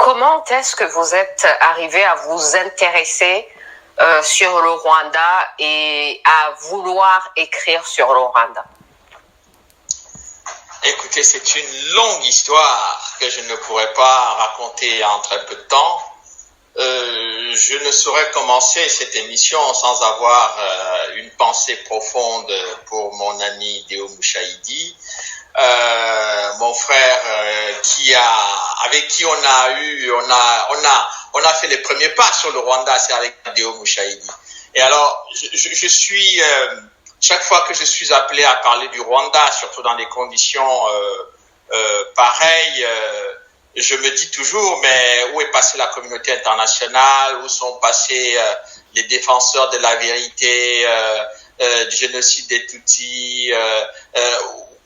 comment est-ce que vous êtes arrivé à vous intéresser sur le Rwanda et à vouloir écrire sur le Rwanda? Écoutez, c'est une longue histoire que je ne pourrais pas raconter en très peu de temps. Je ne saurais commencer cette émission sans avoir une pensée profonde pour mon ami Déo Mouchaïdi, mon frère avec qui on a fait les premiers pas sur le Rwanda, c'est avec Déo Mouchaïdi. Et alors, je suis chaque fois que je suis appelé à parler du Rwanda, surtout dans des conditions pareilles, je me dis toujours, mais où est passée la communauté internationale? Où sont passés les défenseurs de la vérité, du génocide des Tutsis?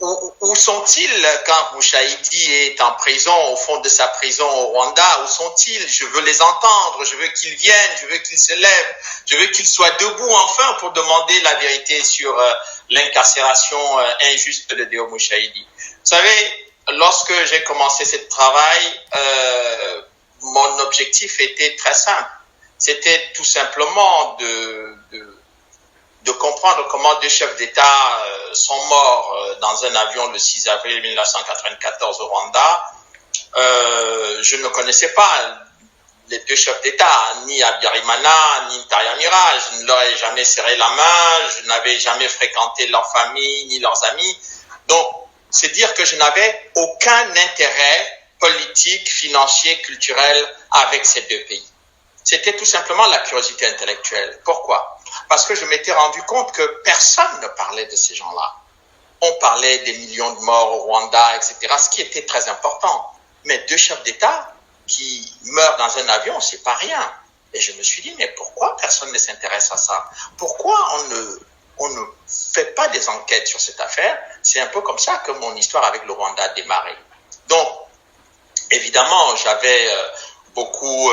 Où sont-ils quand Mouchaïdi est en prison, au fond de sa prison au Rwanda? Où sont-ils? Je veux les entendre, je veux qu'ils viennent, je veux qu'ils se lèvent, je veux qu'ils soient debout enfin pour demander la vérité sur l'incarcération injuste de Déo Mouchaïdi. Vous savez, lorsque j'ai commencé ce travail, mon objectif était très simple. C'était tout simplement de comprendre comment deux chefs d'État sont morts dans un avion le 6 avril 1994 au Rwanda. Je ne connaissais pas les deux chefs d'État, ni Habyarimana, ni Ntaryamira. Je ne leur ai jamais serré la main, je n'avais jamais fréquenté leur famille, ni leurs amis. Donc, c'est dire que je n'avais aucun intérêt politique, financier, culturel avec ces deux pays. C'était tout simplement la curiosité intellectuelle. Pourquoi? Parce que je m'étais rendu compte que personne ne parlait de ces gens-là. On parlait des millions de morts au Rwanda, etc., ce qui était très important. Mais deux chefs d'État qui meurent dans un avion, c'est pas rien. Et je me suis dit, mais pourquoi personne ne s'intéresse à ça? Pourquoi on ne fait pas des enquêtes sur cette affaire? C'est un peu comme ça que mon histoire avec le Rwanda a démarré. Donc, évidemment, j'avais beaucoup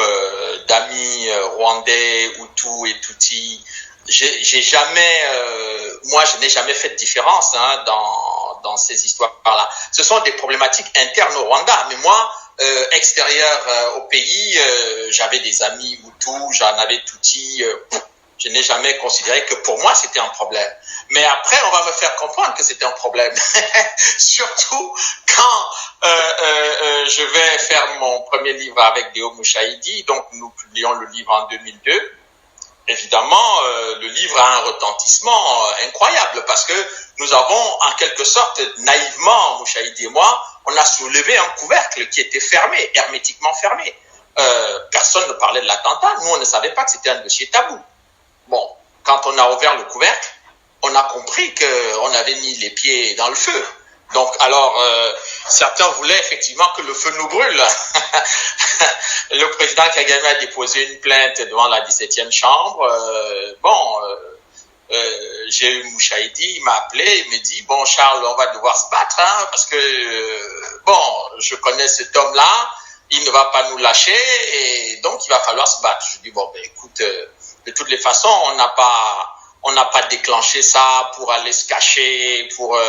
d'amis rwandais, Hutus et Tutsis. J'ai jamais, moi, je n'ai jamais fait de différence dans ces histoires-là. Ce sont des problématiques internes au Rwanda, mais moi, extérieur au pays, j'avais des amis Hutus, j'en avais Tutsis. Je n'ai jamais considéré que pour moi, c'était un problème. Mais après, on va me faire comprendre que c'était un problème. Surtout quand je vais faire mon premier livre avec Déo Mouchaïdi. Donc, nous publions le livre en 2002. Évidemment, le livre a un retentissement incroyable parce que nous avons, en quelque sorte, naïvement, Mouchaïdi et moi, on a soulevé un couvercle qui était fermé, hermétiquement fermé. Personne ne parlait de l'attentat. Nous, on ne savait pas que c'était un dossier tabou. Bon, quand on a ouvert le couvercle, on a compris qu'on avait mis les pieds dans le feu. Donc, alors, certains voulaient effectivement que le feu nous brûle. Le président Kagame a déposé une plainte devant la 17e chambre. J'ai eu Mouchaïdi, il m'a appelé, il me dit, bon Charles, on va devoir se battre, parce que, je connais cet homme-là, il ne va pas nous lâcher, et donc il va falloir se battre. Je dis, écoute, de toutes les façons, on n'a pas déclenché ça pour aller se cacher, pour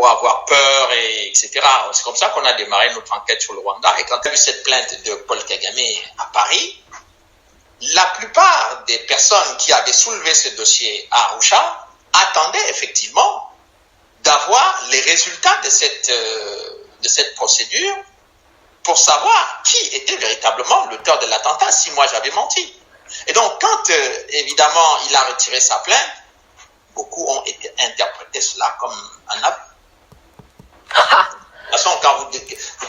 avoir peur, etc. C'est comme ça qu'on a démarré notre enquête sur le Rwanda. Et quand il y a eu cette plainte de Paul Kagame à Paris, la plupart des personnes qui avaient soulevé ce dossier à Arusha attendaient effectivement d'avoir les résultats de cette procédure pour savoir qui était véritablement l'auteur de l'attentat, si moi j'avais menti. Et donc, quand évidemment il a retiré sa plainte, beaucoup ont interprété cela comme un aveu. De toute façon, quand vous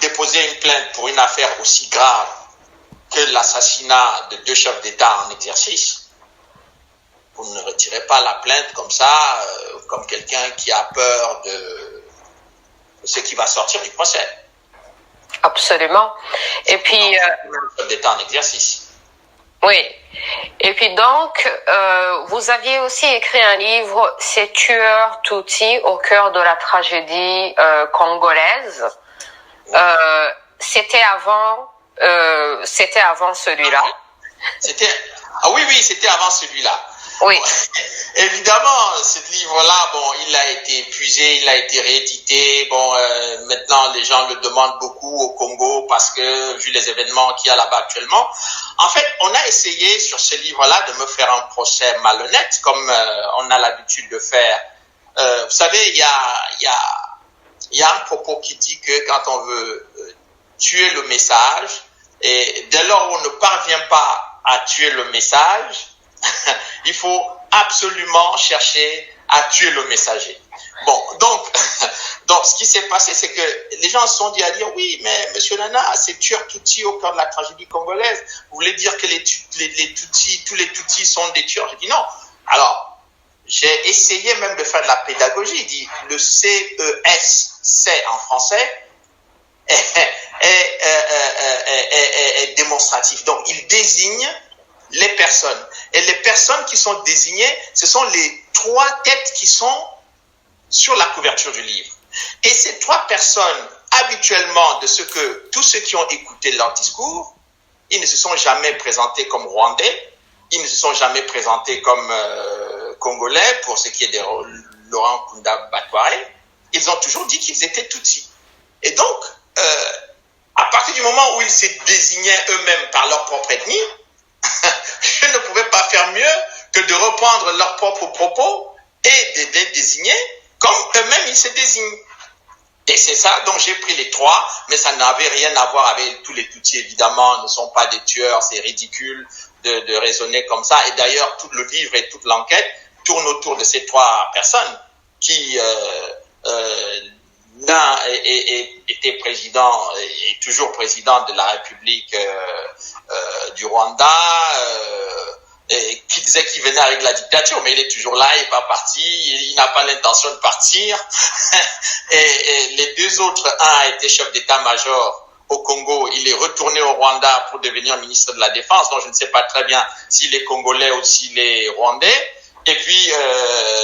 déposez une plainte pour une affaire aussi grave que l'assassinat de deux chefs d'État en exercice, vous ne retirez pas la plainte comme ça, comme quelqu'un qui a peur de ce qui va sortir du procès. Absolument. Et puis... chef d'État en exercice. Oui. Et puis donc, vous aviez aussi écrit un livre, Ces tueurs Tutsis au cœur de la tragédie congolaise. C'était avant celui-là. Oui, c'était avant celui-là. Oui. Évidemment, ce livre-là, bon, il a été épuisé, il a été réédité. Bon, maintenant, les gens le demandent beaucoup au Congo parce que, vu les événements qu'il y a là-bas actuellement, en fait, on a essayé sur ce livre-là de me faire un procès malhonnête, comme on a l'habitude de faire. Vous savez, il y a un propos qui dit que quand on veut tuer le message, et dès lors où on ne parvient pas à tuer le message, il faut absolument chercher à tuer le messager. Bon, donc ce qui s'est passé, c'est que les gens se sont dit à dire oui, mais Monsieur Nana, c'est tueur Tutsi au cœur de la tragédie congolaise. Vous voulez dire que Tutsis, tous les Tutsis sont des tueurs? J'ai dit non. Alors, j'ai essayé même de faire de la pédagogie. Il dit le CES, c'est en français, est démonstratif. Donc, il désigne les personnes. Et les personnes qui sont désignées, ce sont les 3 têtes qui sont sur la couverture du livre. Et ces 3 personnes, habituellement, tous ceux qui ont écouté leur discours, ils ne se sont jamais présentés comme Rwandais, ils ne se sont jamais présentés comme Congolais, pour ce qui est de Laurent Kunda Batware. Ils ont toujours dit qu'ils étaient Tutsis. Et donc, à partir du moment où ils se désignaient eux-mêmes par leur propre ethnie, je ne pouvais pas faire mieux que de reprendre leurs propres propos et de les désigner comme eux-mêmes ils se désignent. Et c'est ça dont j'ai pris les 3, mais ça n'avait rien à voir avec tous les Tutsis, évidemment, ne sont pas des tueurs, c'est ridicule de raisonner comme ça. Et d'ailleurs, tout le livre et toute l'enquête tourne autour de ces 3 personnes qui, l'un était président et toujours président de la République du Rwanda, et qui disait qu'il venait avec la dictature, mais il est toujours là, il n'est pas parti, il n'a pas l'intention de partir. et les 2 autres, un a été chef d'état-major au Congo, il est retourné au Rwanda pour devenir ministre de la Défense, donc je ne sais pas très bien s'il est congolais ou s'il est rwandais. Et puis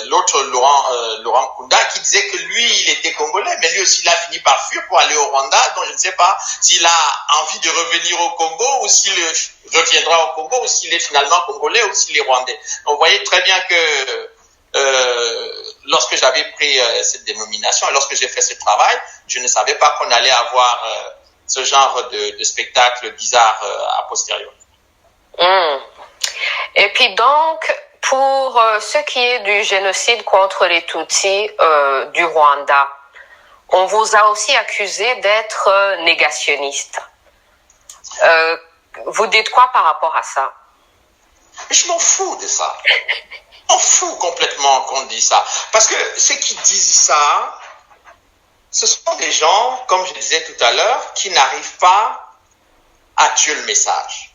l'autre, Laurent Kunda, qui disait que lui, il était congolais, mais lui aussi, il a fini par fuir pour aller au Rwanda. Donc, je ne sais pas s'il a envie de revenir au Congo ou s'il reviendra au Congo ou s'il est finalement congolais ou s'il est rwandais. Donc, vous voyez très bien que lorsque j'avais pris cette dénomination et lorsque j'ai fait ce travail, je ne savais pas qu'on allait avoir ce genre de spectacle bizarre a posteriori. Et puis donc, pour ce qui est du génocide contre les Tutsis du Rwanda, on vous a aussi accusé d'être négationniste. Vous dites quoi par rapport à ça? Je m'en fous de ça. Je m'en fous complètement qu'on dise ça. Parce que ceux qui disent ça, ce sont des gens, comme je disais tout à l'heure, qui n'arrivent pas à tuer le message.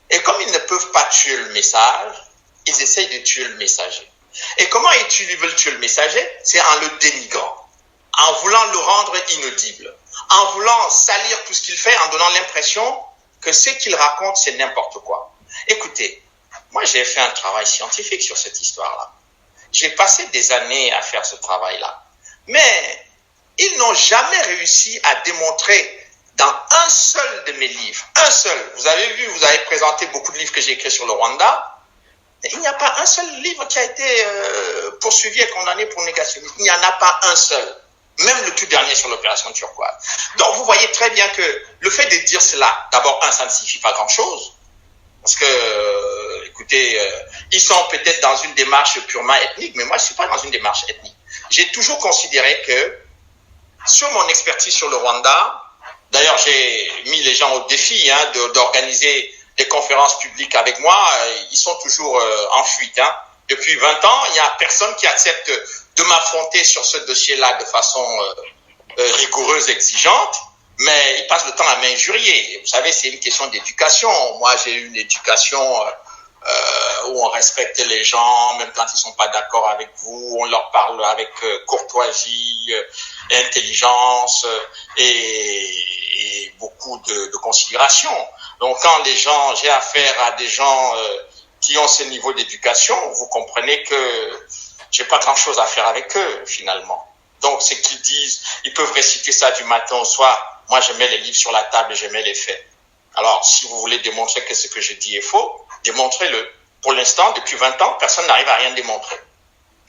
Et comme ils ne peuvent pas tuer le message, ils essayent de tuer le messager. Et comment ils veulent tuer le messager? C'est en le dénigrant, en voulant le rendre inaudible, en voulant salir tout ce qu'il fait, en donnant l'impression que ce qu'il raconte, c'est n'importe quoi. Écoutez, moi j'ai fait un travail scientifique sur cette histoire-là. J'ai passé des années à faire ce travail-là. Mais ils n'ont jamais réussi à démontrer dans un seul de mes livres, un seul, vous avez vu, vous avez présenté beaucoup de livres que j'ai écrits sur le Rwanda, il n'y a pas un seul livre qui a été poursuivi et condamné pour négationnisme. Il n'y en a pas un seul. Même le tout dernier sur l'opération turquoise. Donc vous voyez très bien que le fait de dire cela, d'abord, ça ne signifie pas grand-chose. Parce que, écoutez, ils sont peut-être dans une démarche purement ethnique, mais moi je ne suis pas dans une démarche ethnique. J'ai toujours considéré que, sur mon expertise sur le Rwanda, d'ailleurs j'ai mis les gens au défi d'organiser des conférences publiques avec moi, ils sont toujours en fuite. Depuis 20 ans, il n'y a personne qui accepte de m'affronter sur ce dossier-là de façon rigoureuse, exigeante, mais ils passent le temps à m'injurier. Vous savez, c'est une question d'éducation. Moi, j'ai eu une éducation où on respecte les gens, même quand ils ne sont pas d'accord avec vous, on leur parle avec courtoisie, intelligence et beaucoup de considération. Donc quand j'ai affaire à des gens qui ont ce niveau d'éducation, vous comprenez que j'ai pas grand-chose à faire avec eux finalement. Donc ce qu'ils disent, ils peuvent réciter ça du matin au soir. Moi je mets les livres sur la table et je mets les faits. Alors si vous voulez démontrer que ce que je dis est faux, démontrez-le. Pour l'instant, depuis 20 ans, personne n'arrive à rien démontrer.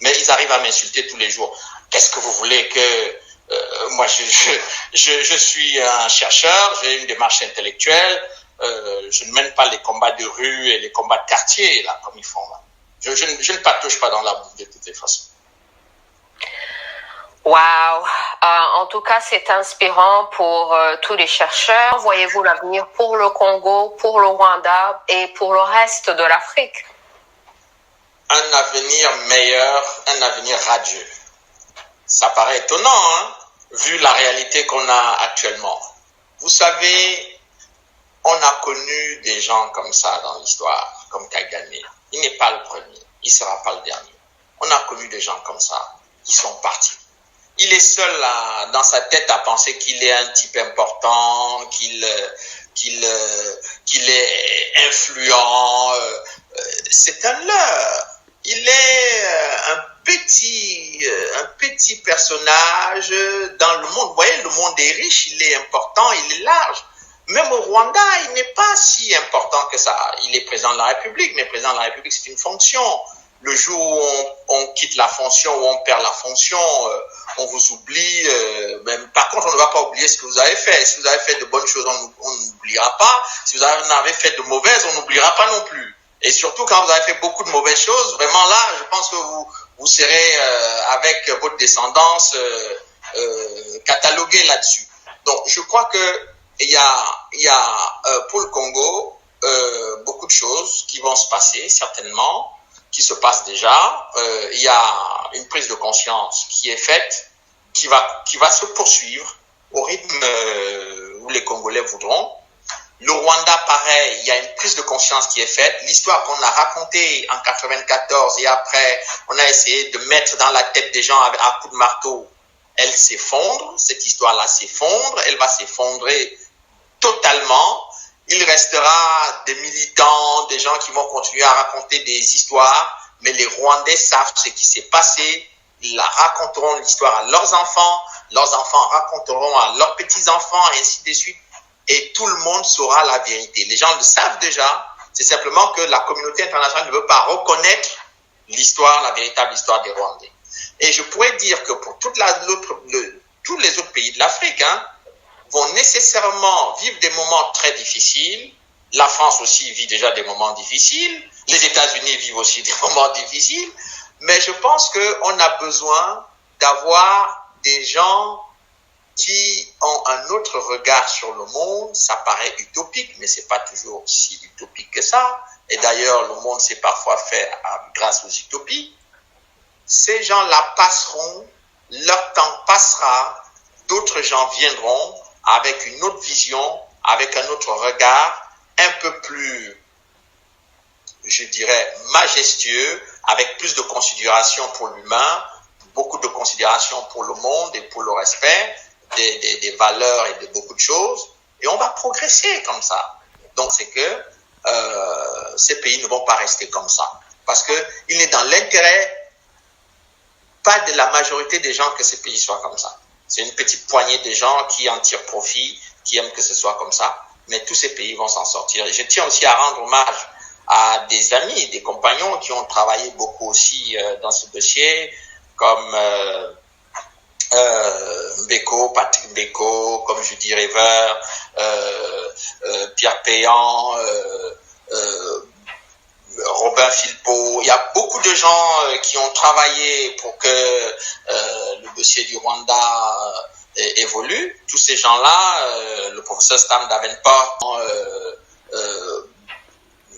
Mais ils arrivent à m'insulter tous les jours. Qu'est-ce que vous voulez que... moi, je suis un chercheur, j'ai une démarche intellectuelle, je ne mène pas les combats de rue et les combats de quartier, là, comme ils font là. Je ne patauge pas dans la boue de toutes les façons. Wow. En tout cas, c'est inspirant pour tous les chercheurs. Voyez-vous l'avenir pour le Congo, pour le Rwanda et pour le reste de l'Afrique? Un avenir meilleur, un avenir radieux. Ça paraît étonnant, hein, vu la réalité qu'on a actuellement. Vous savez, on a connu des gens comme ça dans l'histoire, comme Kagame. Il n'est pas le premier, il ne sera pas le dernier. On a connu des gens comme ça, ils sont partis. Il est seul dans sa tête à penser qu'il est un type important, qu'il est influent. C'est un leurre. Il est un petit personnage dans le monde. Vous voyez, le monde est riche, il est important, il est large. Même au Rwanda, il n'est pas si important que ça. Il est président de la République, mais président de la République, c'est une fonction. Le jour où on quitte la fonction, où on perd la fonction, on vous oublie. Par contre, on ne va pas oublier ce que vous avez fait. Si vous avez fait de bonnes choses, on n'oubliera pas. Si vous en avez fait de mauvaises, on n'oubliera pas non plus. Et surtout, quand vous avez fait beaucoup de mauvaises choses, vraiment là, je pense que vous serez avec votre descendance catalogué là-dessus. Donc, je crois que il y a pour le Congo beaucoup de choses qui vont se passer, certainement, qui se passent déjà. Il y a une prise de conscience qui est faite, qui va se poursuivre au rythme où les Congolais voudront. Le Rwanda, pareil, il y a une prise de conscience qui est faite. L'histoire qu'on a racontée en 94 et après, on a essayé de mettre dans la tête des gens à coups de marteau, elle s'effondre. Cette histoire-là s'effondre. Elle va s'effondrer totalement. Il restera des militants, des gens qui vont continuer à raconter des histoires, mais les Rwandais savent ce qui s'est passé. Ils raconteront l'histoire à leurs enfants raconteront à leurs petits-enfants, et ainsi de suite. Et tout le monde saura la vérité. Les gens le savent déjà, c'est simplement que la communauté internationale ne veut pas reconnaître l'histoire, la véritable histoire des Rwandais. Et je pourrais dire que pour tous les autres pays de l'Afrique, vont nécessairement vivre des moments très difficiles. La France aussi vit déjà des moments difficiles. Les États-Unis vivent aussi des moments difficiles. Mais je pense qu'on a besoin d'avoir des gens qui ont un autre regard sur le monde. Ça paraît utopique, mais c'est pas toujours si utopique que ça. Et d'ailleurs, le monde s'est parfois fait grâce aux utopies. Ces gens-là passeront, leur temps passera, d'autres gens viendront avec une autre vision, avec un autre regard, un peu plus, je dirais, majestueux, avec plus de considération pour l'humain, beaucoup de considération pour le monde et pour le respect des valeurs et de beaucoup de choses. Et on va progresser comme ça. Donc, c'est que ces pays ne vont pas rester comme ça. Parce qu'il n'est dans l'intérêt, pas de la majorité des gens que ces pays soient comme ça. C'est une petite poignée de gens qui en tirent profit, qui aiment que ce soit comme ça. Mais tous ces pays vont s'en sortir. Et je tiens aussi à rendre hommage à des amis, des compagnons qui ont travaillé beaucoup aussi dans ce dossier, comme Beko, Patrick Beko, comme Judy River, Pierre Péan, Robin Philpot. Il y a beaucoup de gens qui ont travaillé pour que le dossier du Rwanda évolue. Tous ces gens-là, le professeur Stam Davenport,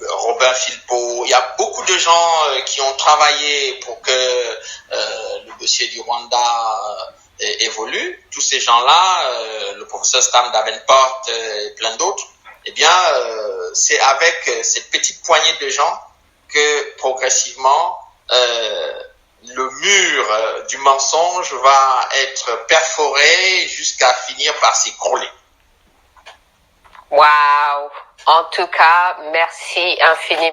Robin Philpot, il y a beaucoup de gens qui ont travaillé pour que le dossier du Rwanda évolue. Tous ces gens-là, le professeur Stam Davenport et plein d'autres, eh bien, c'est avec cette petite poignée de gens que progressivement le mur du mensonge va être perforé jusqu'à finir par s'écrouler. Wow! En tout cas, merci infiniment.